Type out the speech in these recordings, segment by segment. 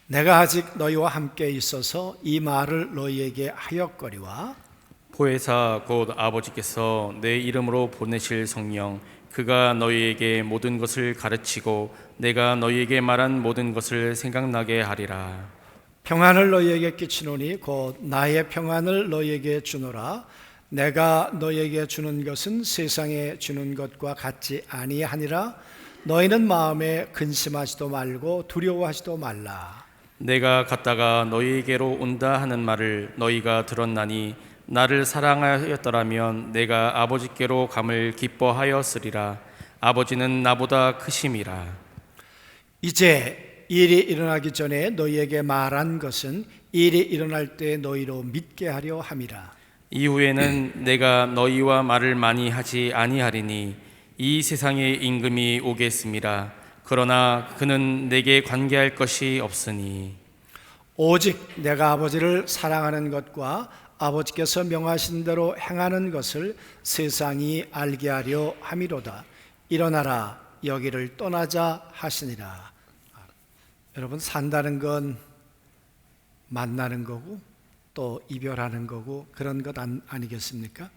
내가 아직 너희와 함께 있어서 이 말을 너희에게 하였거니와 보혜사 곧 아버지께서 내 이름으로 보내실 성령 그가 너희에게 모든 것을 가르치고 내가 너희에게 말한 모든 것을 생각나게 하리라. 평안을 너희에게 끼치노니 곧 나의 평안을 너희에게 주노라. 내가 너희에게 주는 것은 세상에 주는 것과 같지 아니하니라. 너희는 마음에 근심하지도 말고 두려워하지도 말라. 내가 갔다가 너희에게로 온다 하는 말을 너희가 들었나니 나를 사랑하였더라면 내가 아버지께로 감을 기뻐하였으리라. 아버지는 나보다 크심이라. 이제 일이 일어나기 전에 너희에게 말한 것은 일이 일어날 때 너희로 믿게 하려 함이라. 이후에는 내가 너희와 말을 많이 하지 아니하리니 이 세상의 임금이 오겠습니다. 그러나 그는 내게 관계할 것이 없으니 오직 내가 아버지를 사랑하는 것과 아버지께서 명하신 대로 행하는 것을 세상이 알게 하려 함이로다. 일어나라, 여기를 떠나자 하시니라. 여러분, 산다는 건 만나는 거고 또 이별하는 거고 그런 것 아니겠습니까?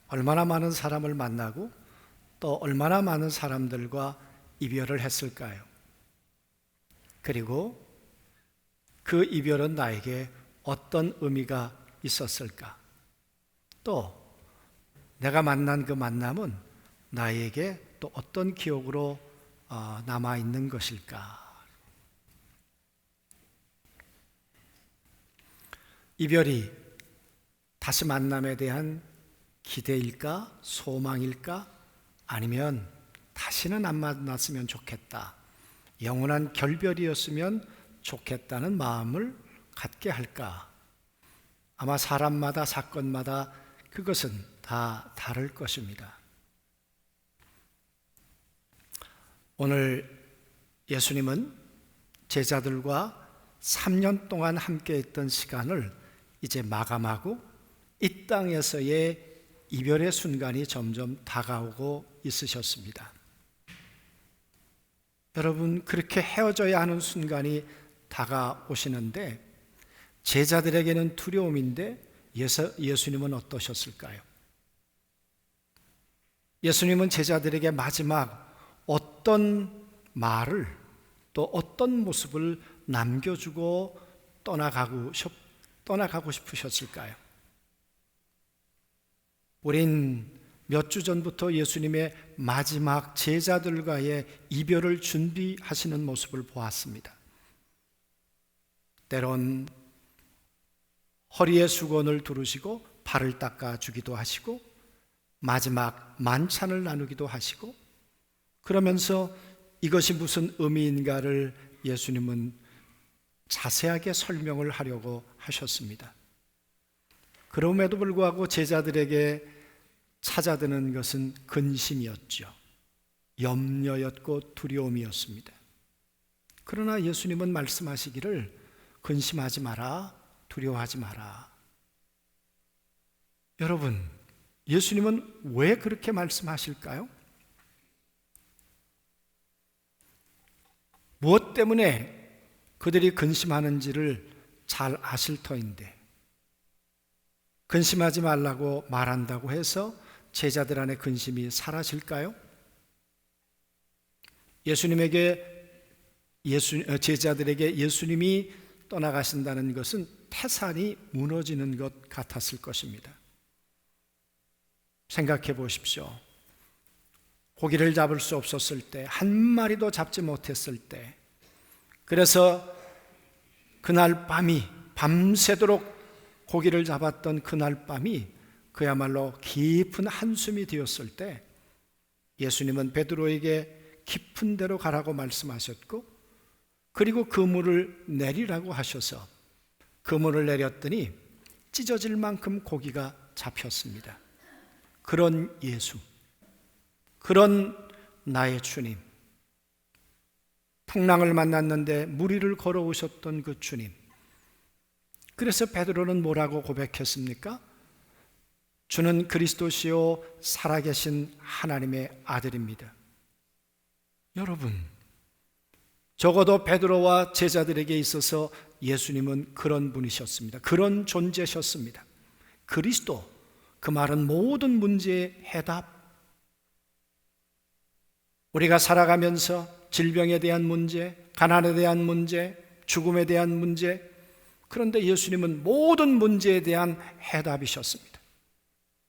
얼마나 많은 사람을 만나고 또 얼마나 많은 사람들과 이별을 했을까요? 그리고 그 이별은 나에게 어떤 의미가 있었을까? 또 내가 만난 그 만남은 나에게 또 어떤 기억으로 남아있는 것일까? 이별이 다시 만남에 대한 기대일까? 소망일까? 아니면 다시는 안 만났으면 좋겠다, 영원한 결별이었으면 좋겠다는 마음을 갖게 할까? 아마 사람마다 사건마다 그것은 다 다를 것입니다. 오늘 예수님은 제자들과 3년 동안 함께 있던 시간을 이제 마감하고 이 땅에서의 이별의 순간이 점점 다가오고 있으셨습니다. 여러분, 그렇게 헤어져야 하는 순간이 다가오시는데 제자들에게는 두려움인데 예수님은 어떠셨을까요? 예수님은 제자들에게 마지막 어떤 말을 또 어떤 모습을 남겨주고 떠나가고 싶으셨을까요? 우린 몇 주 전부터 예수님의 마지막 제자들과의 이별을 준비하시는 모습을 보았습니다. 때론 허리에 수건을 두르시고 발을 닦아주기도 하시고 마지막 만찬을 나누기도 하시고 그러면서 이것이 무슨 의미인가를 예수님은 자세하게 설명을 하려고 하셨습니다. 그럼에도 불구하고 제자들에게 찾아드는 것은 근심이었죠. 염려였고 두려움이었습니다. 그러나 예수님은 말씀하시기를 근심하지 마라, 두려워하지 마라. 여러분, 예수님은 왜 그렇게 말씀하실까요? 무엇 때문에 그들이 근심하는지를 잘 아실 터인데 근심하지 말라고 말한다고 해서 제자들 안에 근심이 사라질까요? 제자들에게 예수님이 떠나가신다는 것은 태산이 무너지는 것 같았을 것입니다. 생각해 보십시오. 고기를 잡을 수 없었을 때, 한 마리도 잡지 못했을 때, 그래서 그날 밤이 밤새도록 고기를 잡았던 그날 밤이 그야말로 깊은 한숨이 되었을 때 예수님은 베드로에게 깊은 데로 가라고 말씀하셨고 그리고 그물을 내리라고 하셔서 그물을 내렸더니 찢어질 만큼 고기가 잡혔습니다. 그런 예수, 그런 나의 주님, 풍랑을 만났는데 물 위를 걸어오셨던 그 주님, 그래서 베드로는 뭐라고 고백했습니까? 주는 그리스도시요 살아계신 하나님의 아들입니다. 여러분, 적어도 베드로와 제자들에게 있어서 예수님은 그런 분이셨습니다. 그런 존재셨습니다. 그리스도, 그 말은 모든 문제의 해답. 우리가 살아가면서 질병에 대한 문제, 가난에 대한 문제, 죽음에 대한 문제, 그런데 예수님은 모든 문제에 대한 해답이셨습니다.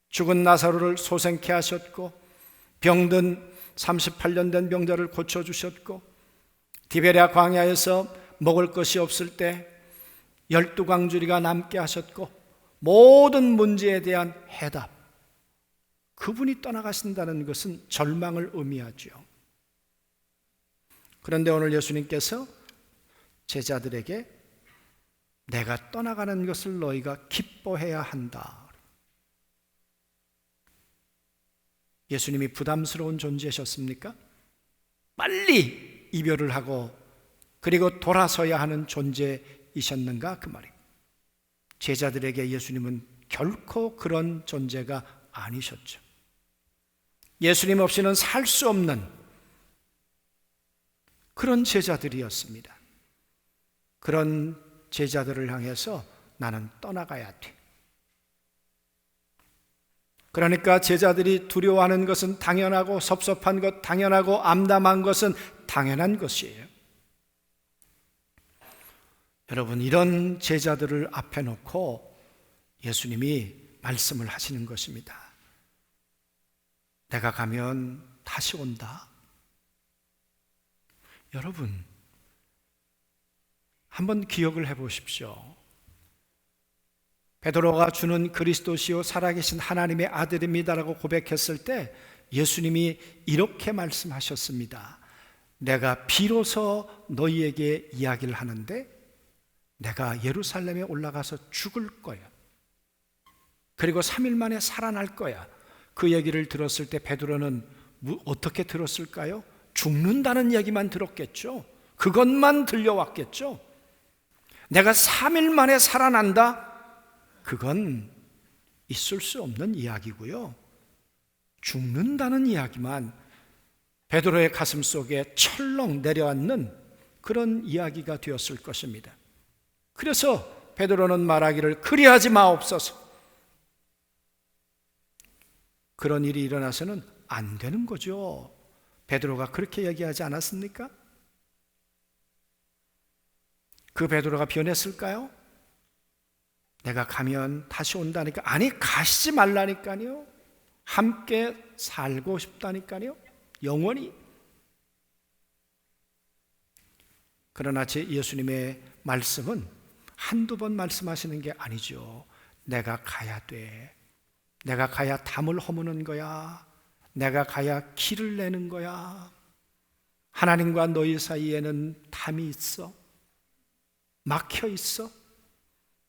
죽은 나사로를 소생케 하셨고, 병든 38년 된 병자를 고쳐주셨고, 디베랴 광야에서 먹을 것이 없을 때 12광주리가 남게 하셨고, 모든 문제에 대한 해답, 그분이 떠나가신다는 것은 절망을 의미하죠. 그런데 오늘 예수님께서 제자들에게 내가 떠나가는 것을 너희가 기뻐해야 한다. 예수님이 부담스러운 존재셨습니까? 빨리 이별을 하고 그리고 돌아서야 하는 존재이셨는가? 그 말이에요. 제자들에게 예수님은 결코 그런 존재가 아니셨죠. 예수님 없이는 살 수 없는 그런 제자들이었습니다. 그런 제자들을 향해서 나는 떠나가야 돼. 그러니까 제자들이 두려워하는 것은 당연하고, 섭섭한 것 당연하고, 암담한 것은 당연한 것이에요. 여러분, 이런 제자들을 앞에 놓고 예수님이 말씀을 하시는 것입니다. 내가 가면 다시 온다. 여러분, 한번 기억을 해보십시오. 베드로가 주는 그리스도시요 살아계신 하나님의 아들입니다라고 고백했을 때 예수님이 이렇게 말씀하셨습니다. 내가 비로소 너희에게 이야기를 하는데 내가 예루살렘에 올라가서 죽을 거야. 그리고 3일 만에 살아날 거야. 그 얘기를 들었을 때 베드로는 어떻게 들었을까요? 죽는다는 얘기만 들었겠죠. 그것만 들려왔겠죠. 내가 3일 만에 살아난다? 그건 있을 수 없는 이야기고요. 죽는다는 이야기만 베드로의 가슴 속에 철렁 내려앉는 그런 이야기가 되었을 것입니다. 그래서 베드로는 말하기를 그리하지 마옵소서. 그런 일이 일어나서는 안 되는 거죠. 베드로가 그렇게 얘기하지 않았습니까? 그 베드로가 변했을까요? 내가 가면 다시 온다니까. 아니, 가시지 말라니까요. 함께 살고 싶다니까요. 영원히. 그러나 제 예수님의 말씀은 한두 번 말씀하시는 게 아니죠. 내가 가야 돼. 내가 가야 담을 허무는 거야. 내가 가야 길을 내는 거야. 하나님과 너희 사이에는 담이 있어. 막혀 있어.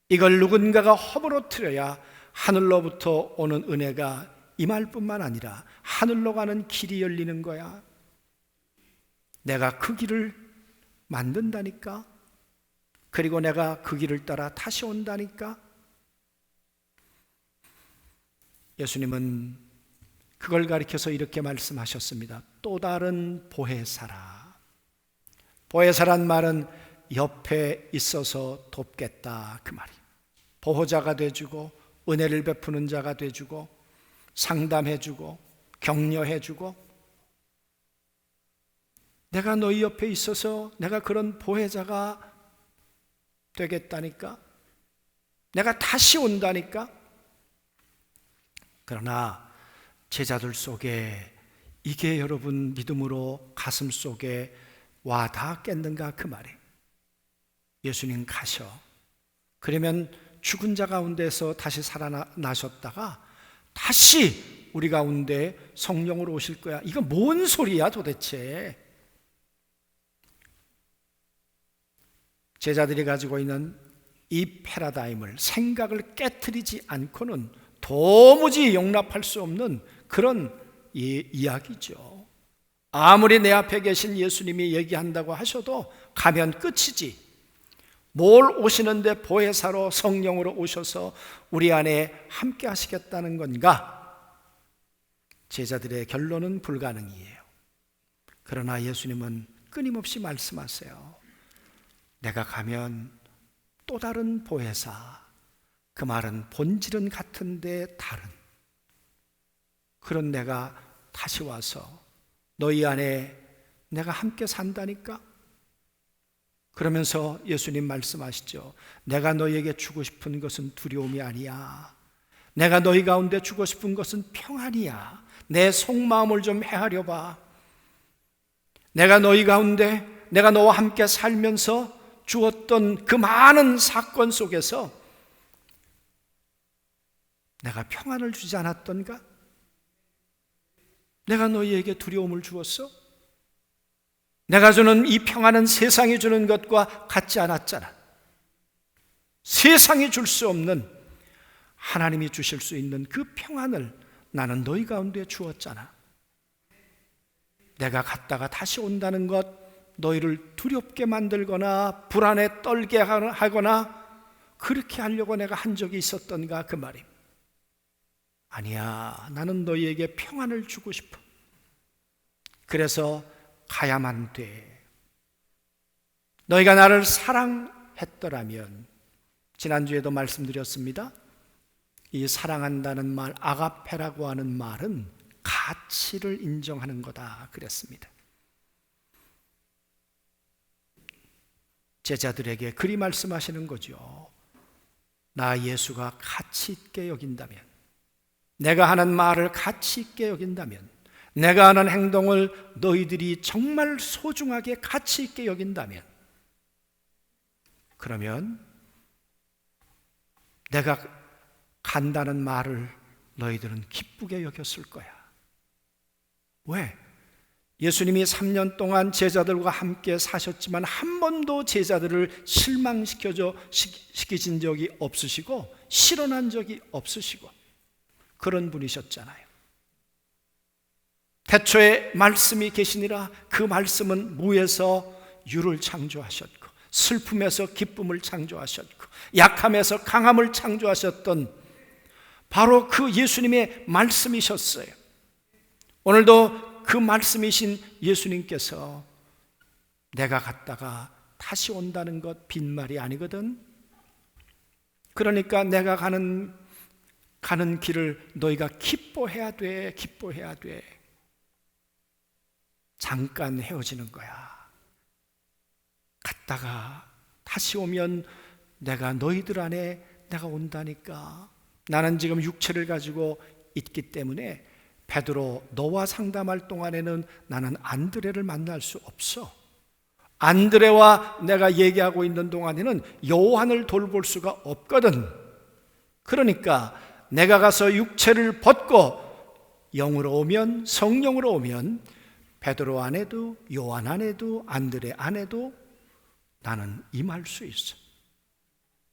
이걸 누군가가 허물어뜨려야 하늘로부터 오는 은혜가 임할 뿐만 아니라 하늘로 가는 길이 열리는 거야. 내가 그 길을 만든다니까. 그리고 내가 그 길을 따라 다시 온다니까. 예수님은 그걸 가리켜서 이렇게 말씀하셨습니다. 또 다른 보혜사라. 보혜사란 말은 옆에 있어서 돕겠다, 그 말이에요. 보호자가 돼주고 은혜를 베푸는 자가 돼주고 상담해주고 격려해주고, 내가 너희 옆에 있어서 내가 그런 보혜자가 되겠다니까. 내가 다시 온다니까. 그러나 제자들 속에 이게 여러분 믿음으로 가슴 속에 와 닿았겠는가, 그 말이에요. 예수님 가셔. 그러면 죽은 자 가운데서 다시 살아나셨다가 다시 우리 가운데 성령으로 오실 거야. 이거 뭔 소리야 도대체? 제자들이 가지고 있는 이 패러다임을, 생각을 깨트리지 않고는 도무지 용납할 수 없는 그런 이야기죠. 아무리 내 앞에 계신 예수님이 얘기한다고 하셔도 가면 끝이지. 뭘 오시는데 보혜사로 성령으로 오셔서 우리 안에 함께 하시겠다는 건가? 제자들의 결론은 불가능이에요. 그러나 예수님은 끊임없이 말씀하세요. 내가 가면 또 다른 보혜사, 그 말은 본질은 같은데 다른 그런 내가 다시 와서 너희 안에 내가 함께 산다니까? 그러면서 예수님 말씀하시죠. 내가 너희에게 주고 싶은 것은 두려움이 아니야. 내가 너희 가운데 주고 싶은 것은 평안이야. 내 속마음을 좀 헤아려 봐. 내가 너희 가운데 내가 너와 함께 살면서 주었던 그 많은 사건 속에서 내가 평안을 주지 않았던가? 내가 너희에게 두려움을 주었어? 내가 주는 이 평안은 세상이 주는 것과 같지 않았잖아. 세상이 줄 수 없는 하나님이 주실 수 있는 그 평안을 나는 너희 가운데 주었잖아. 내가 갔다가 다시 온다는 것, 너희를 두렵게 만들거나 불안에 떨게 하거나 그렇게 하려고 내가 한 적이 있었던가 그 말임. 아니야, 나는 너희에게 평안을 주고 싶어. 그래서 가야만 돼. 너희가 나를 사랑했더라면, 지난주에도 말씀드렸습니다. 이 사랑한다는 말, 아가페라고 하는 말은 가치를 인정하는 거다 그랬습니다. 제자들에게 그리 말씀하시는 거죠. 나 예수가 가치 있게 여긴다면, 내가 하는 말을 가치 있게 여긴다면, 내가 하는 행동을 너희들이 정말 소중하게 가치 있게 여긴다면, 그러면 내가 간다는 말을 너희들은 기쁘게 여겼을 거야. 왜? 예수님이 3년 동안 제자들과 함께 사셨지만 한 번도 제자들을 실망시키신 적이 없으시고 실언한 적이 없으시고 그런 분이셨잖아요. 태초에 말씀이 계시니라. 그 말씀은 무에서 유를 창조하셨고 슬픔에서 기쁨을 창조하셨고 약함에서 강함을 창조하셨던 바로 그 예수님의 말씀이셨어요. 오늘도 그 말씀이신 예수님께서 내가 갔다가 다시 온다는 것 빈말이 아니거든. 그러니까 내가 가는 길을 너희가 기뻐해야 돼. 기뻐해야 돼. 잠깐 헤어지는 거야. 갔다가 다시 오면 내가 너희들 안에 내가 온다니까. 나는 지금 육체를 가지고 있기 때문에 베드로, 너와 상담할 동안에는 나는 안드레를 만날 수 없어. 안드레와 내가 얘기하고 있는 동안에는 요한을 돌볼 수가 없거든. 그러니까 내가 가서 육체를 벗고 영으로 오면, 성령으로 오면 베드로 안에도 요한 안에도 안드레 안에도 나는 임할 수 있어.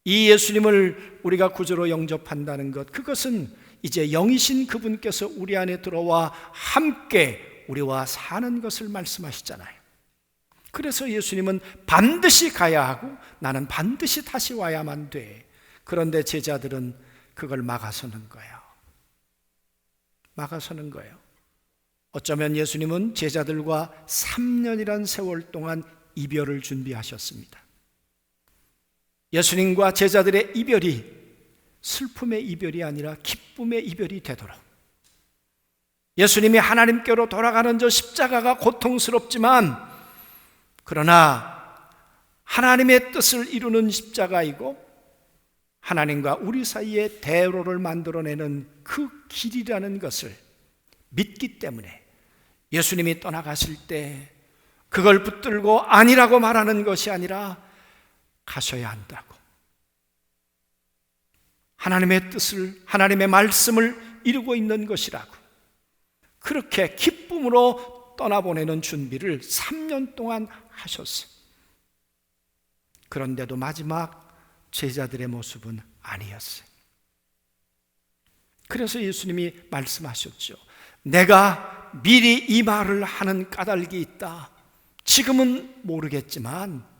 이 예수님을 우리가 구주로 영접한다는 것, 그것은 이제 영이신 그분께서 우리 안에 들어와 함께 우리와 사는 것을 말씀하시잖아요. 그래서 예수님은 반드시 가야 하고 나는 반드시 다시 와야만 돼. 그런데 제자들은 그걸 막아서는 거예요. 막아서는 거예요. 어쩌면 예수님은 제자들과 3년이란 세월 동안 이별을 준비하셨습니다. 예수님과 제자들의 이별이 슬픔의 이별이 아니라 기쁨의 이별이 되도록, 예수님이 하나님께로 돌아가는 저 십자가가 고통스럽지만 그러나 하나님의 뜻을 이루는 십자가이고 하나님과 우리 사이에 대로를 만들어내는 그 길이라는 것을 믿기 때문에 예수님이 떠나가실 때 그걸 붙들고 아니라고 말하는 것이 아니라 가셔야 한다고, 하나님의 뜻을, 하나님의 말씀을 이루고 있는 것이라고, 그렇게 기쁨으로 떠나보내는 준비를 3년 동안 하셨어요. 그런데도 마지막 제자들의 모습은 아니었어요. 그래서 예수님이 말씀하셨죠. 내가 미리 이 말을 하는 까닭이 있다. 지금은 모르겠지만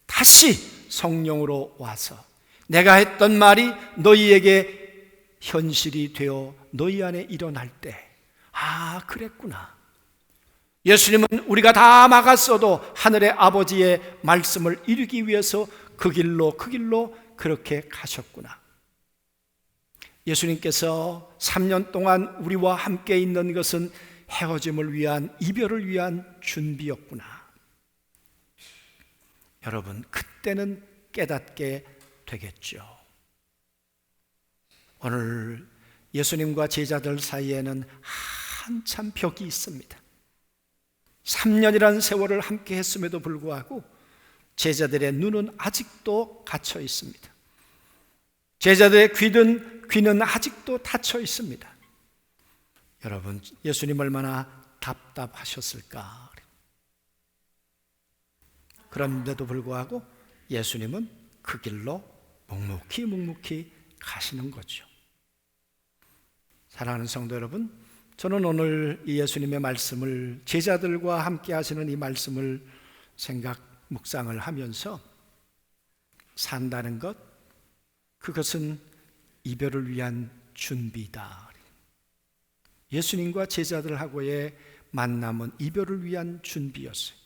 다시 성령으로 와서 내가 했던 말이 너희에게 현실이 되어 너희 안에 일어날 때, 아, 그랬구나. 예수님은 우리가 다 막았어도 하늘의 아버지의 말씀을 이루기 위해서 그 길로 그렇게 가셨구나. 예수님께서 3년 동안 우리와 함께 있는 것은 헤어짐을 위한, 이별을 위한 준비였구나. 여러분, 그때는 깨닫게 되겠죠. 오늘 예수님과 제자들 사이에는 한참 벽이 있습니다. 3년이라는 세월을 함께 했음에도 불구하고 제자들의 눈은 아직도 갇혀 있습니다. 제자들의 귀는 아직도 닫혀 있습니다. 여러분, 예수님 얼마나 답답하셨을까. 그런데도 불구하고 예수님은 그 길로 묵묵히 가시는 거죠. 사랑하는 성도 여러분, 저는 오늘 이 예수님의 말씀을, 제자들과 함께 하시는 이 말씀을 묵상을 하면서 산다는 것, 그것은 이별을 위한 준비다. 예수님과 제자들하고의 만남은 이별을 위한 준비였어요.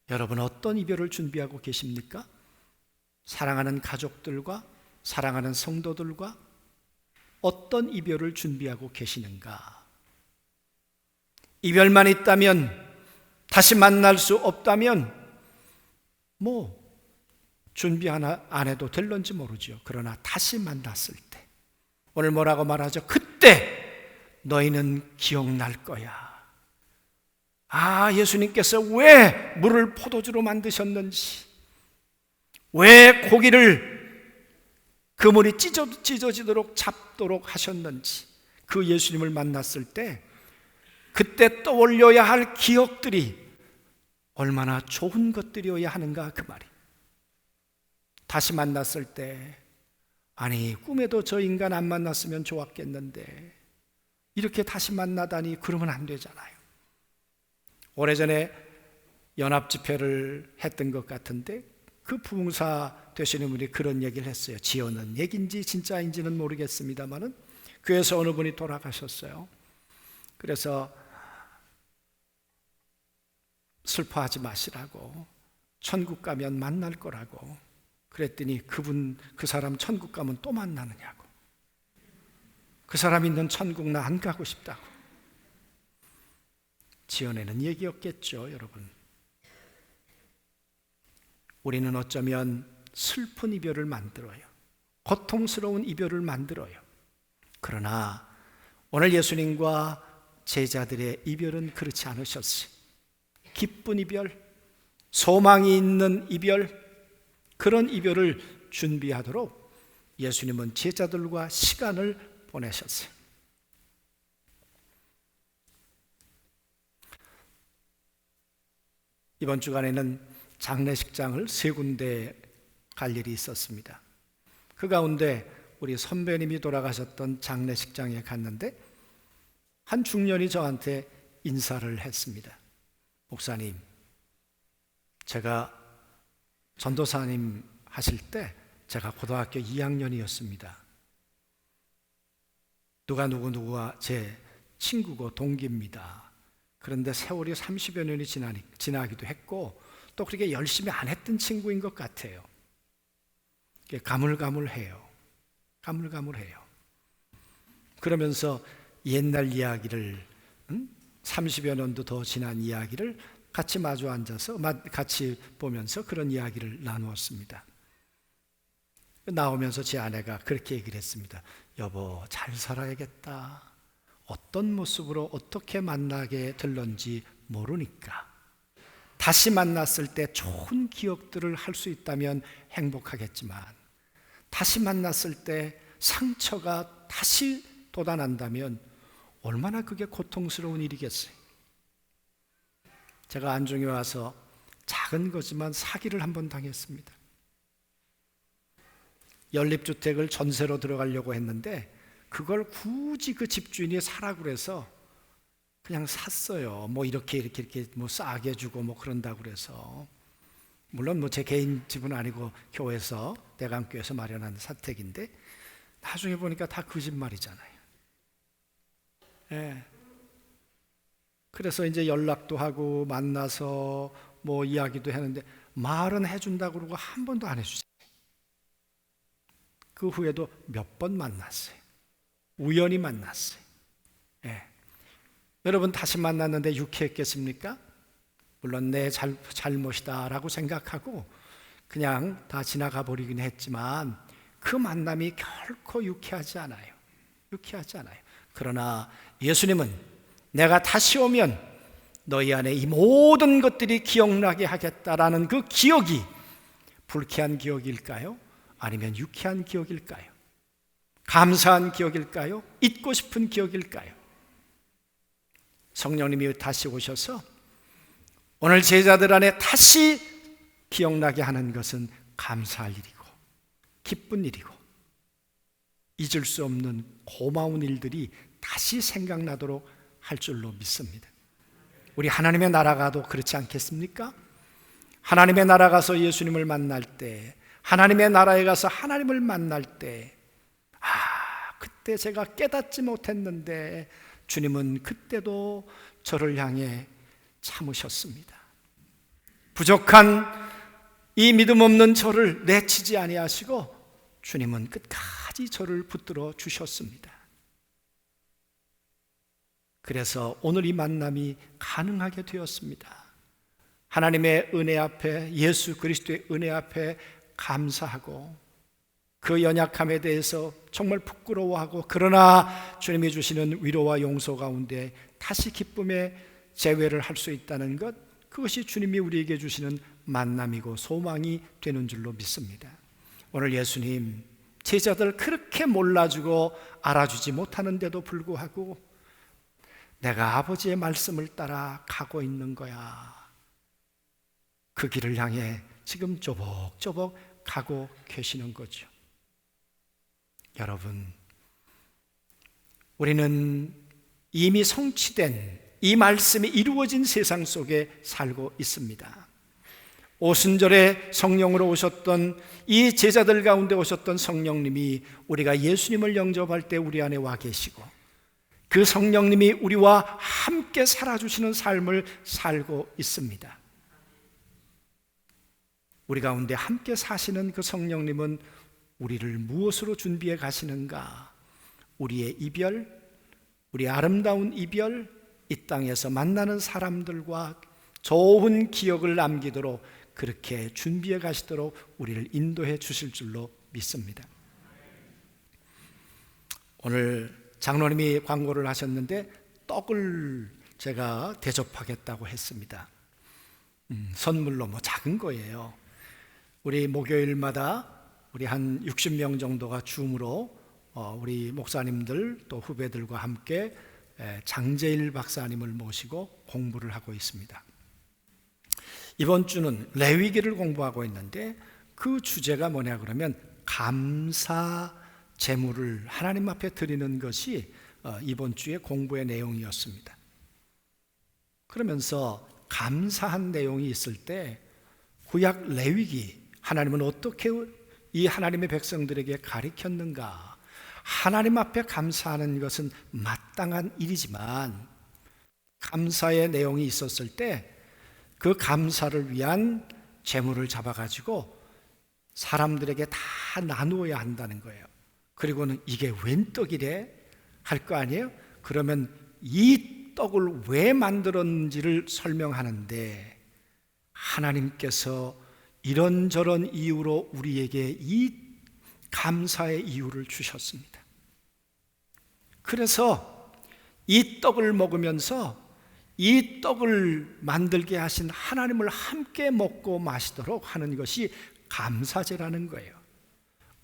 여러분, 어떤 이별을 준비하고 계십니까? 사랑하는 가족들과, 사랑하는 성도들과 어떤 이별을 준비하고 계시는가? 이별만 있다면, 다시 만날 수 없다면 준비 하나 안 해도 될런지 모르죠. 그러나 다시 만났을 때, 오늘 뭐라고 말하죠? 그때 너희는 기억날 거야. 예수님께서 왜 물을 포도주로 만드셨는지, 왜 고기를 그물이 찢어지도록 잡도록 하셨는지, 그 예수님을 만났을 때 그때 떠올려야 할 기억들이 얼마나 좋은 것들이어야 하는가, 그 말이. 다시 만났을 때, 꿈에도 저 인간 안 만났으면 좋았겠는데 이렇게 다시 만나다니, 그러면 안 되잖아요. 오래전에 연합집회를 했던 것 같은데 그 부흥사 되시는 분이 그런 얘기를 했어요. 지어낸 얘기인지 진짜인지는 모르겠습니다만은 교회에서 어느 분이 돌아가셨어요. 그래서 슬퍼하지 마시라고, 천국 가면 만날 거라고 그랬더니 그 사람 천국 가면 또 만나느냐고, 그 사람 있는 천국 나 안 가고 싶다고. 지어내는 얘기였겠죠. 여러분, 우리는 어쩌면 슬픈 이별을 만들어요. 고통스러운 이별을 만들어요. 그러나 오늘 예수님과 제자들의 이별은 그렇지 않으셨어요. 기쁜 이별, 소망이 있는 이별, 그런 이별을 준비하도록 예수님은 제자들과 시간을 보내셨어요. 이번 주간에는 장례식장을 3군데 갈 일이 있었습니다. 그 가운데 우리 선배님이 돌아가셨던 장례식장에 갔는데 한 중년이 저한테 인사를 했습니다. 목사님, 제가 전도사님 하실 때 제가 고등학교 2학년이었습니다. 누구와 제 친구고 동기입니다. 그런데 세월이 30여 년이 지나기도 했고 또 그렇게 열심히 안 했던 친구인 것 같아요. 가물가물해요. 그러면서 옛날 이야기를, 30여 년도 더 지난 이야기를 같이 마주 앉아서 같이 보면서 그런 이야기를 나누었습니다. 나오면서 제 아내가 그렇게 얘기를 했습니다. 여보, 잘 살아야겠다. 어떤 모습으로 어떻게 만나게 될런지 모르니까 다시 만났을 때 좋은 기억들을 할 수 있다면 행복하겠지만, 다시 만났을 때 상처가 다시 돋아난다면 얼마나 그게 고통스러운 일이겠어요. 제가 안중에 와서 작은 거지만 사기를 한번 당했습니다. 연립주택을 전세로 들어가려고 했는데 그걸 굳이 그 집주인이 사라고 그래서 그냥 샀어요. 이렇게 싸게 주고 그런다고 그래서. 물론 제 개인 집은 아니고 교회에서, 대강교회에서 마련한 사택인데 나중에 보니까 다 거짓말이잖아요. 예. 그래서 이제 연락도 하고 만나서 뭐 이야기도 했는데 말은 해준다고 그러고 한 번도 안 해주세요. 그 후에도 몇 번 만났어요. 우연히 만났어요. 예. 여러분 다시 만났는데 유쾌했겠습니까? 물론 내 잘못이다라고 생각하고 그냥 다 지나가 버리긴 했지만 그 만남이 결코 유쾌하지 않아요. 유쾌하지 않아요. 그러나 예수님은 내가 다시 오면 너희 안에 이 모든 것들이 기억나게 하겠다라는 그 기억이 불쾌한 기억일까요? 아니면 유쾌한 기억일까요? 감사한 기억일까요? 잊고 싶은 기억일까요? 성령님이 다시 오셔서 오늘 제자들 안에 다시 기억나게 하는 것은 감사할 일이고 기쁜 일이고 잊을 수 없는 고마운 일들이 다시 생각나도록 할 줄로 믿습니다. 우리 하나님의 나라가도 그렇지 않겠습니까? 하나님의 나라 가서 예수님을 만날 때, 하나님의 나라에 가서 하나님을 만날 때, 그때 제가 깨닫지 못했는데 주님은 그때도 저를 향해 참으셨습니다. 부족한 이 믿음 없는 저를 내치지 아니하시고 주님은 끝까지 저를 붙들어 주셨습니다. 그래서 오늘 이 만남이 가능하게 되었습니다. 하나님의 은혜 앞에, 예수 그리스도의 은혜 앞에 감사하고 그 연약함에 대해서 정말 부끄러워하고 그러나 주님이 주시는 위로와 용서 가운데 다시 기쁨의 재회를 할 수 있다는 것, 그것이 주님이 우리에게 주시는 만남이고 소망이 되는 줄로 믿습니다. 오늘 예수님 제자들 그렇게 몰라주고 알아주지 못하는데도 불구하고 내가 아버지의 말씀을 따라 가고 있는 거야, 그 길을 향해 지금 쪼복쪼복 가고 계시는 거죠. 여러분, 우리는 이미 성취된 이 말씀이 이루어진 세상 속에 살고 있습니다. 오순절에 성령으로 오셨던 이 제자들 가운데 오셨던 성령님이 우리가 예수님을 영접할 때 우리 안에 와 계시고 그 성령님이 우리와 함께 살아주시는 삶을 살고 있습니다. 우리 가운데 함께 사시는 그 성령님은 우리를 무엇으로 준비해 가시는가? 우리의 이별, 우리 아름다운 이별, 이 땅에서 만나는 사람들과 좋은 기억을 남기도록 그렇게 준비해 가시도록 우리를 인도해 주실 줄로 믿습니다. 오늘 장로님이 광고를 하셨는데 떡을 제가 대접하겠다고 했습니다. 선물로 뭐 작은 거예요. 우리 목요일마다 우리 한 60명 정도가 줌으로 우리 목사님들 또 후배들과 함께 장제일 박사님을 모시고 공부를 하고 있습니다. 이번 주는 레위기를 공부하고 있는데 그 주제가 뭐냐 그러면 감사 제물을 하나님 앞에 드리는 것이 이번 주의 공부의 내용이었습니다. 그러면서 감사한 내용이 있을 때 구약 레위기 하나님은 어떻게 이 하나님의 백성들에게 가르쳤는가? 하나님 앞에 감사하는 것은 마땅한 일이지만 감사의 내용이 있었을 때 그 감사를 위한 제물을 잡아가지고 사람들에게 다 나누어야 한다는 거예요. 그리고는 이게 웬 떡이래? 할 거 아니에요? 그러면 이 떡을 왜 만들었는지를 설명하는데 하나님께서 이런저런 이유로 우리에게 이 감사의 이유를 주셨습니다. 그래서 이 떡을 먹으면서 이 떡을 만들게 하신 하나님을 함께 먹고 마시도록 하는 것이 감사제라는 거예요.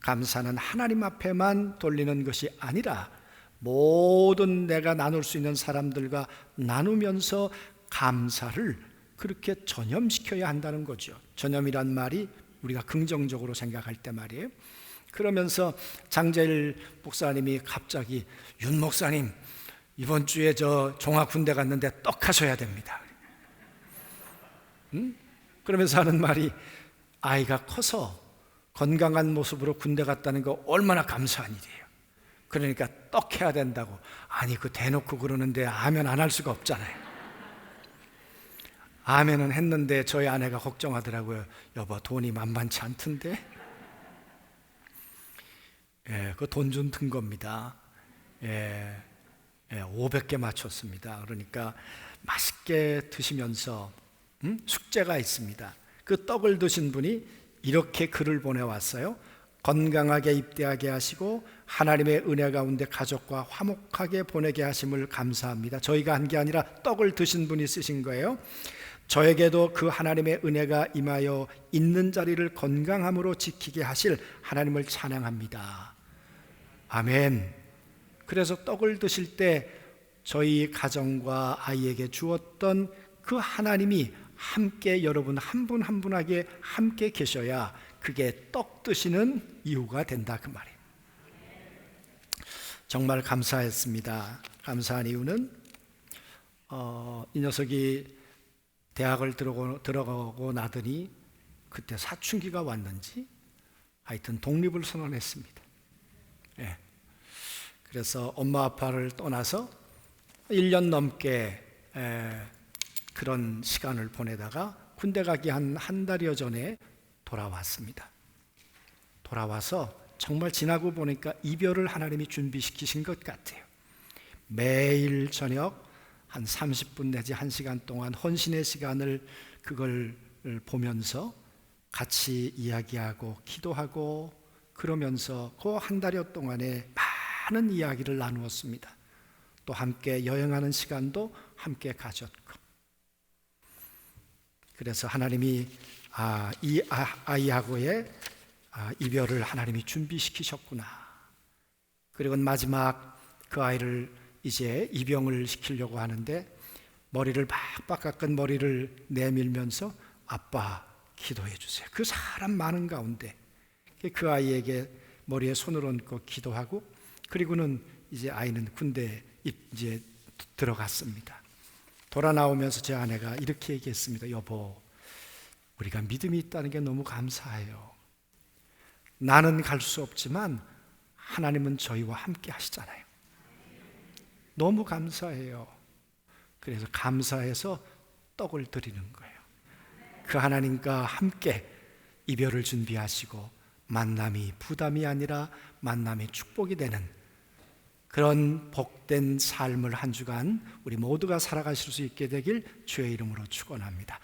감사는 하나님 앞에만 돌리는 것이 아니라 모든 내가 나눌 수 있는 사람들과 나누면서 감사를 그렇게 전염시켜야 한다는 거죠. 전염이란 말이 우리가 긍정적으로 생각할 때 말이에요. 그러면서 장제일 목사님이 갑자기 윤 목사님 이번 주에 저 종합 군대 갔는데 떡 하셔야 됩니다. 그러면서 하는 말이 아이가 커서 건강한 모습으로 군대 갔다는 거 얼마나 감사한 일이에요. 그러니까 떡 해야 된다고. 아니 그 대놓고 그러는데 아멘 안 할 수가 없잖아요. 아멘은 했는데 저희 아내가 걱정하더라고요. 여보, 돈이 만만치 않던데? 예, 그 돈 좀 든 겁니다. 예, 500개 맞췄습니다. 그러니까 맛있게 드시면서 숙제가 있습니다. 그 떡을 드신 분이 이렇게 글을 보내왔어요. 건강하게 입대하게 하시고 하나님의 은혜 가운데 가족과 화목하게 보내게 하심을 감사합니다. 저희가 한 게 아니라 떡을 드신 분이 쓰신 거예요. 저에게도 그 하나님의 은혜가 임하여 있는 자리를 건강함으로 지키게 하실 하나님을 찬양합니다. 아멘. 그래서 떡을 드실 때 저희 가정과 아이에게 주었던 그 하나님이 함께 여러분 한 분 한 분에게 함께 계셔야 그게 떡 드시는 이유가 된다, 그 말이에요. 정말 감사했습니다. 감사한 이유는 이 녀석이 대학을 들어가고 나더니 그때 사춘기가 왔는지 하여튼 독립을 선언했습니다. 예. 그래서 엄마 아빠를 떠나서 1년 넘게 그런 시간을 보내다가 군대 가기 한 달여 전에 돌아왔습니다. 돌아와서 정말 지나고 보니까 이별을 하나님이 준비시키신 것 같아요. 매일 저녁 한 30분 내지 1시간 동안 헌신의 시간을 그걸 보면서 같이 이야기하고 기도하고 그러면서 그 한 달여 동안에 많은 이야기를 나누었습니다. 또 함께 여행하는 시간도 함께 가졌고, 그래서 하나님이 이 아이하고의 이별을 하나님이 준비시키셨구나. 그리고 마지막 그 아이를 이제 입영을 시키려고 하는데 머리를 박박 깎은 머리를 내밀면서 아빠 기도해 주세요. 그 사람 많은 가운데 그 아이에게 머리에 손을 얹고 기도하고, 그리고는 이제 아이는 군대에 이제 들어갔습니다. 돌아 나오면서 제 아내가 이렇게 얘기했습니다. 여보, 우리가 믿음이 있다는 게 너무 감사해요. 나는 갈 수 없지만 하나님은 저희와 함께 하시잖아요. 너무 감사해요. 그래서 감사해서 떡을 드리는 거예요. 그 하나님과 함께 이별을 준비하시고 만남이 부담이 아니라 만남이 축복이 되는 그런 복된 삶을 한 주간 우리 모두가 살아가실 수 있게 되길 주의 이름으로 축원합니다.